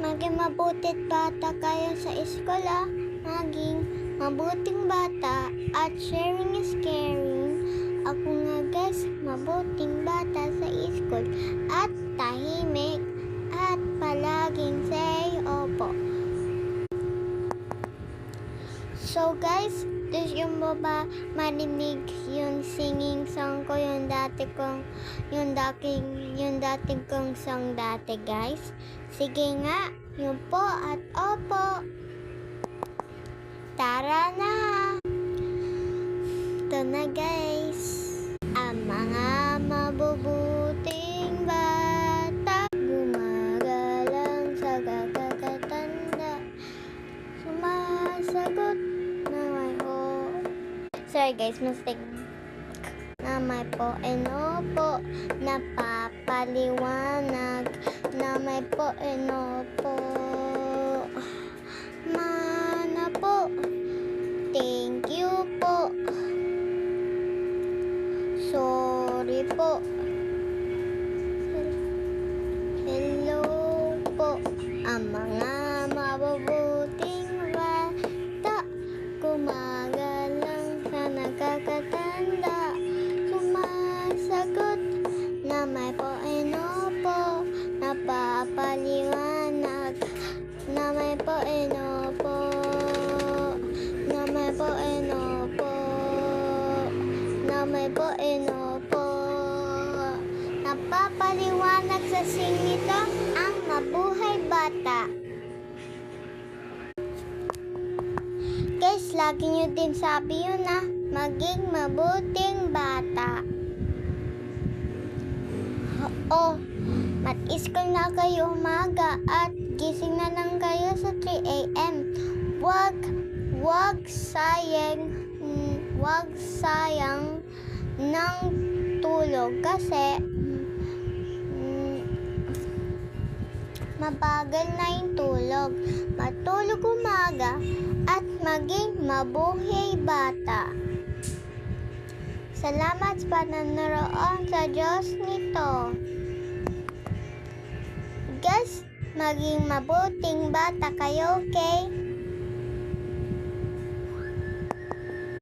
Maging mabutit bata kayo sa eskwela. Maging mabuting bata at sharing is caring. Ako nga guys, mabuting bata sa school at tahimik at palaging say opo. So guys, gusto mo ba marinig yung singing song ko, yung dating kong song dati guys? Sige nga, yun po at opo. Tara na! Ito na guys, ang mga mabubuting bata, gumagalang sa kakatanda, sumasagot na may o. Sorry guys, mistake. Na may po and opo, napapaliwanag, na may po and opo. Mana po, thank you po. Sorry po. Hello po. Ang mga mabubuting bata, gumagalang sa nakakatanda, sumasagot na may po and opo, napapaliwanag, na may po and opo, na may po and opo, na may po and opo. Napapaliwanag sa singito ang mabuhay bata. Guys, lagi nyo din sabi yun na maging mabuting bata. Oh, mat-school na kayo umaga at gising na lang kayo sa 3 a.m. Wag sayang ng tulog kasi mabagal na yung tulog. Matulog umaga at maging mabuhay bata. Salamat sa panonood sa Diyos nito. Guys, maging mabuting bata kayo, okay?